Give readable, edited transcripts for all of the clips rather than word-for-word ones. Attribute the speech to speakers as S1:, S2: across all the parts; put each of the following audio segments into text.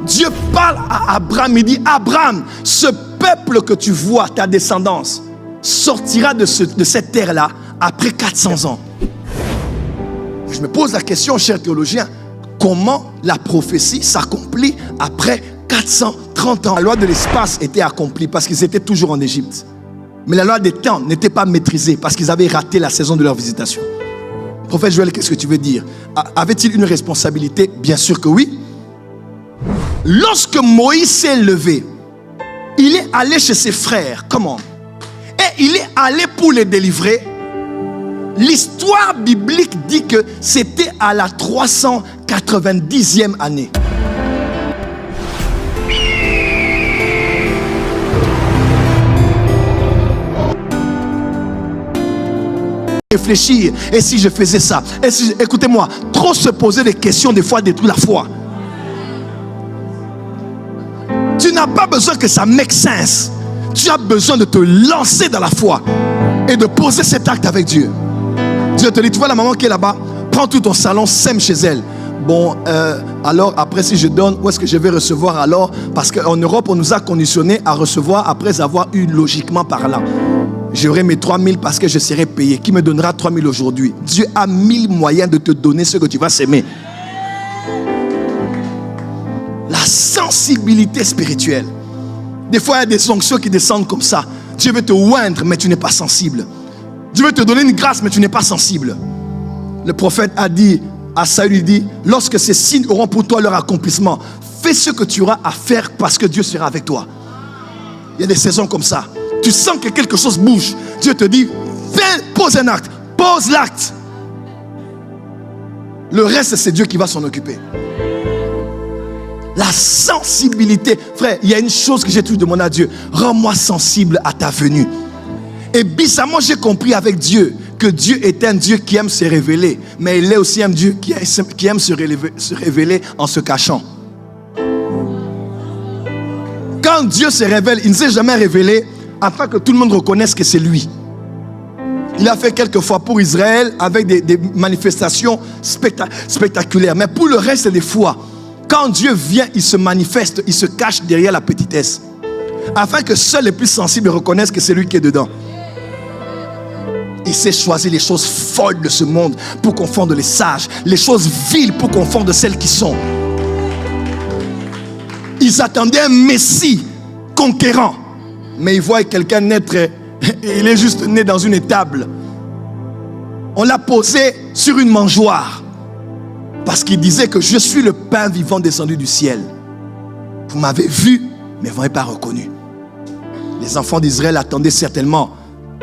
S1: Dieu parle à Abraham, il dit, Abraham, ce peuple que tu vois, ta descendance, sortira de cette terre-là après 400 ans. Je me pose la question, cher théologien, comment la prophétie s'accomplit après 430 ans? La loi de l'espace était accomplie parce qu'ils étaient toujours en Égypte. Mais la loi des temps n'était pas maîtrisée parce qu'ils avaient raté la saison de leur visitation. Prophète Joël, qu'est-ce que tu veux dire? Avait-il une responsabilité? Bien sûr que oui. Lorsque Moïse s'est levé, il est allé chez ses frères. Comment? Et il est allé pour les délivrer. L'histoire biblique dit que c'était à la 390e année. Réfléchir, et si je faisais ça, et si écoutez-moi, trop se poser des questions des fois détruit la foi. Tu n'as pas besoin que ça make sense. Tu as besoin de te lancer dans la foi et de poser cet acte avec Dieu. Dieu te dit, tu vois la maman qui est là-bas, prends tout ton salon, sème chez elle. Bon, alors après si je donne, où est-ce que je vais recevoir alors? Parce qu'en Europe, on nous a conditionnés à recevoir après avoir eu logiquement parlant. J'aurai mes 3000 parce que je serai payé. Qui me donnera 3000 aujourd'hui? Dieu a 1000 moyens de te donner ce que tu vas s'aimer. La sensibilité spirituelle. Des fois, il y a des onctions qui descendent comme ça. Dieu veut te oindre, mais tu n'es pas sensible. Dieu veut te donner une grâce, mais tu n'es pas sensible. Le prophète a dit à Saül, il dit, lorsque ces signes auront pour toi leur accomplissement, fais ce que tu auras à faire parce que Dieu sera avec toi. Il y a des saisons comme ça. Tu sens que quelque chose bouge. Dieu te dit, viens, pose un acte. Pose l'acte. Le reste, c'est Dieu qui va s'en occuper. La sensibilité. Frère, il y a une chose que j'ai toujours demandé à Dieu. Rends-moi sensible à ta venue. Et bizarrement, j'ai compris avec Dieu que Dieu est un Dieu qui aime se révéler. Mais il est aussi un Dieu qui aime se révéler en se cachant. Quand Dieu se révèle, il ne s'est jamais révélé afin que tout le monde reconnaisse que c'est lui. Il a fait quelques fois pour Israël avec des manifestations spectaculaires. Mais pour le reste des fois, quand Dieu vient, il se manifeste, il se cache derrière la petitesse. Afin que seuls les plus sensibles reconnaissent que c'est lui qui est dedans. Il sait choisir les choses folles de ce monde pour confondre les sages, les choses viles pour confondre celles qui sont. Ils attendaient un Messie conquérant. Mais ils voient quelqu'un naître, il est juste né dans une étable. On l'a posé sur une mangeoire. Parce qu'il disait que je suis le pain vivant descendu du ciel. Vous m'avez vu, mais vous ne m'avez pas reconnu. Les enfants d'Israël attendaient certainement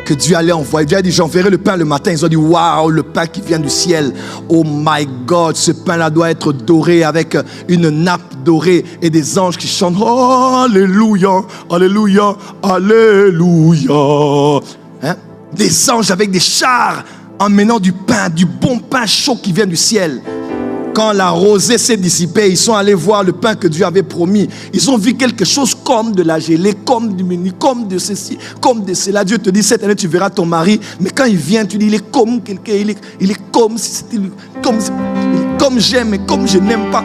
S1: que Dieu allait envoyer. Dieu a dit, j'enverrai le pain le matin. Ils ont dit, waouh, le pain qui vient du ciel. Oh my God, ce pain-là doit être doré avec une nappe dorée et des anges qui chantent, oh, alléluia, alléluia, alléluia. Hein? Des anges avec des chars emmenant du pain, du bon pain chaud qui vient du ciel. Quand la rosée s'est dissipée, ils sont allés voir le pain que Dieu avait promis. Ils ont vu quelque chose comme de la gelée, comme du menu, comme de ceci, comme de cela. Dieu te dit, cette année tu verras ton mari, mais quand il vient, tu dis, il est comme quelqu'un, il est comme si c'était comme j'aime et comme je n'aime pas.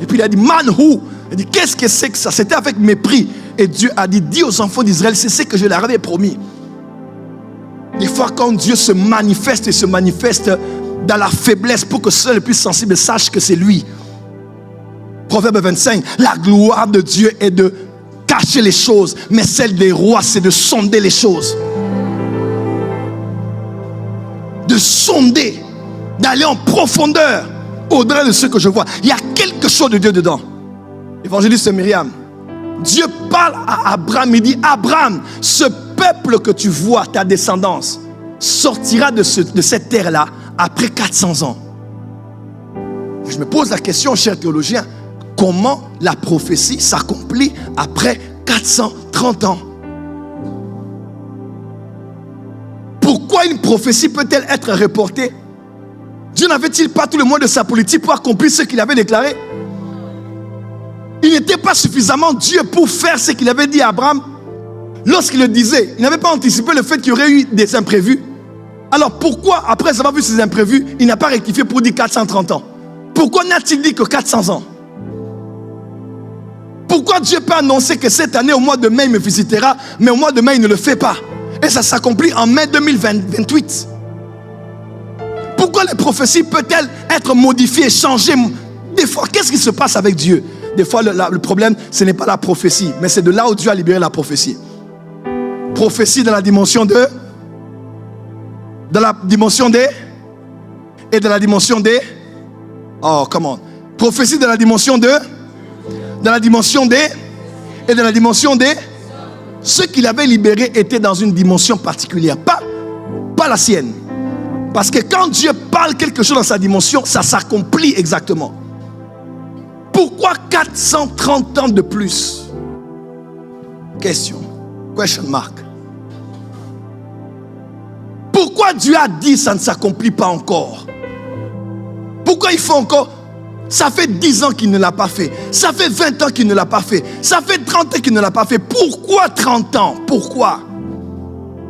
S1: Et puis il a dit, man who? Il dit, qu'est-ce que c'est que ça? C'était avec mépris. Et Dieu a dit, dis aux enfants d'Israël, c'est ce que je leur avais promis. Des fois, quand Dieu se manifeste, il se manifeste dans la faiblesse pour que seuls les plus sensibles sachent que c'est lui. Proverbe 25, la gloire de Dieu est de cacher les choses, mais celle des rois, c'est de sonder les choses. De sonder, d'aller en profondeur, au-delà de ce que je vois. Il y a quelque chose de Dieu dedans. L'évangéliste Myriam, Dieu parle à Abraham, il dit, Abraham, ce peuple que tu vois, ta descendance, sortira de cette terre-là après 400 ans. Je me pose la question, cher théologien, comment la prophétie s'accomplit après 430 ans? Pourquoi une prophétie peut-elle être reportée? Dieu n'avait-il pas tout le moyen de sa politique pour accomplir ce qu'il avait déclaré? Il n'était pas suffisamment Dieu pour faire ce qu'il avait dit à Abraham. Lorsqu'il le disait, il n'avait pas anticipé le fait qu'il y aurait eu des imprévus. Alors pourquoi, après avoir vu ces imprévus, il n'a pas rectifié pour dire 430 ans? Pourquoi n'a-t-il dit que 400 ans? Pourquoi Dieu peut annoncer que cette année, au mois de mai, il me visitera, mais au mois de mai, il ne le fait pas? Et ça s'accomplit en mai 2028. Pourquoi les prophéties peuvent-elles être modifiées, changées? Des fois, qu'est-ce qui se passe avec Dieu? Des fois, le problème, ce n'est pas la prophétie, mais c'est de là où Dieu a libéré la prophétie. Prophétie dans la dimension de... Dans la dimension des... Et dans la dimension des... Oh, comment? Prophétie dans la dimension de... Dans la dimension des... Et dans la dimension des... Ceux qu'il avait libérés étaient dans une dimension particulière, pas la sienne. Parce que quand Dieu parle quelque chose dans sa dimension, ça s'accomplit exactement. Pourquoi 430 ans de plus? Question mark. Pourquoi Dieu a dit ça ne s'accomplit pas encore? Pourquoi il faut encore? Ça fait 10 ans qu'il ne l'a pas fait. Ça fait 20 ans qu'il ne l'a pas fait. Ça fait 30 ans qu'il ne l'a pas fait. Pourquoi 30 ans? Pourquoi?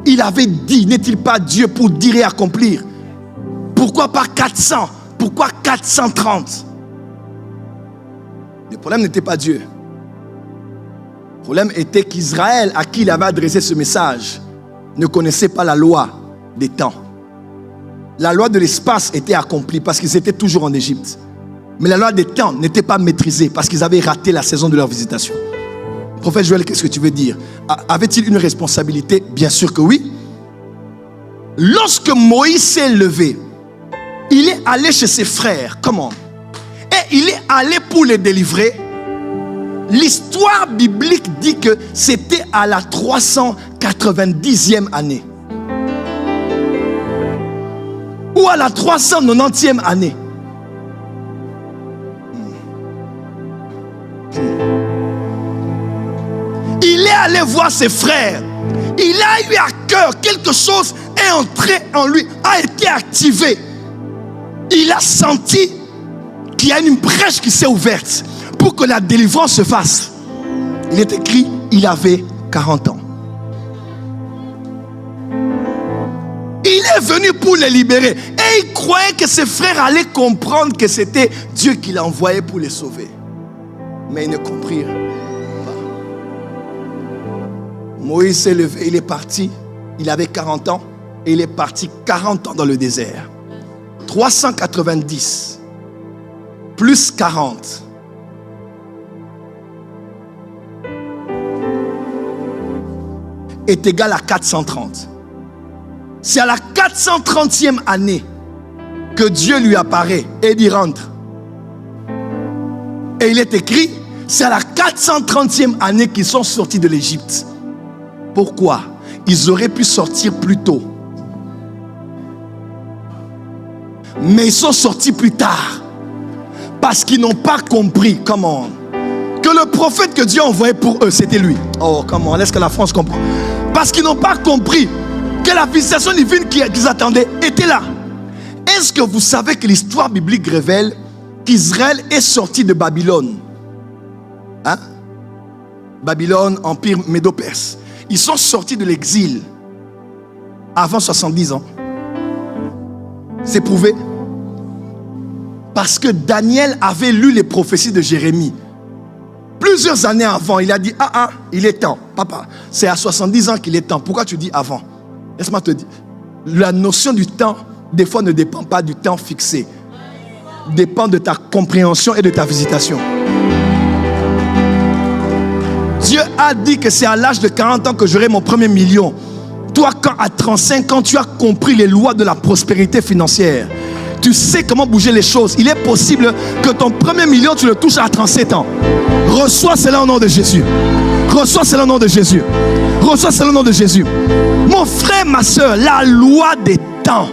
S1: Il avait dit, n'est-il pas Dieu pour dire et accomplir? Pourquoi pas 400? Pourquoi 430? Le problème n'était pas Dieu. Le problème était qu'Israël, à qui il avait adressé ce message, ne connaissait pas la loi des temps. La loi de l'espace était accomplie parce qu'ils étaient toujours en Égypte. Mais la loi des temps n'était pas maîtrisée parce qu'ils avaient raté la saison de leur visitation. Prophète Joël, qu'est-ce que tu veux dire? Avait-il une responsabilité? Bien sûr que oui. Lorsque Moïse s'est levé, il est allé chez ses frères. Comment? Et il est allé pour les délivrer. L'histoire biblique dit que c'était à la 390e année. Ou à la 390e année. Il est allé voir ses frères. Il a eu à cœur, quelque chose est entré en lui, a été activé. Il a senti qu'il y a une brèche qui s'est ouverte pour que la délivrance se fasse. Il est écrit, il avait 40 ans. Il est venu pour les libérer. Et il croyait que ses frères allaient comprendre que c'était Dieu qui l'a envoyé pour les sauver. Mais ils ne comprirent pas. Moïse s'est levé, il est parti. Il avait 40 ans. Et il est parti 40 ans dans le désert. 390 plus 40 est égal à 430. C'est à la 430e année que Dieu lui apparaît et il rentre. Et il est écrit, c'est à la 430e année qu'ils sont sortis de l'Égypte. Pourquoi? Ils auraient pu sortir plus tôt. Mais ils sont sortis plus tard. Parce qu'ils n'ont pas compris, comment, que le prophète que Dieu a envoyé pour eux, c'était lui. Oh, comment, est-ce que la France comprend? Parce qu'ils n'ont pas compris que la visitation divine qu'ils attendaient était là. Est-ce que vous savez que l'histoire biblique révèle qu'Israël est sorti de Babylone? Hein? Babylone, empire médo-perse. Ils sont sortis de l'exil avant 70 ans. C'est prouvé. Parce que Daniel avait lu les prophéties de Jérémie. Plusieurs années avant, il a dit, il est temps. Papa, c'est à 70 ans qu'il est temps. Pourquoi tu dis avant? Laisse-moi te dire. La notion du temps, des fois, ne dépend pas du temps fixé. Dépend de ta compréhension et de ta visitation. Dieu a dit que c'est à l'âge de 40 ans que j'aurai mon premier million. Toi, quand à 35 ans, tu as compris les lois de la prospérité financière, tu sais comment bouger les choses. Il est possible que ton premier million, tu le touches à 37 ans. Reçois cela au nom de Jésus. Reçois cela au nom de Jésus. Reçois cela au nom de Jésus. Mon frère, ma soeur, la loi des temps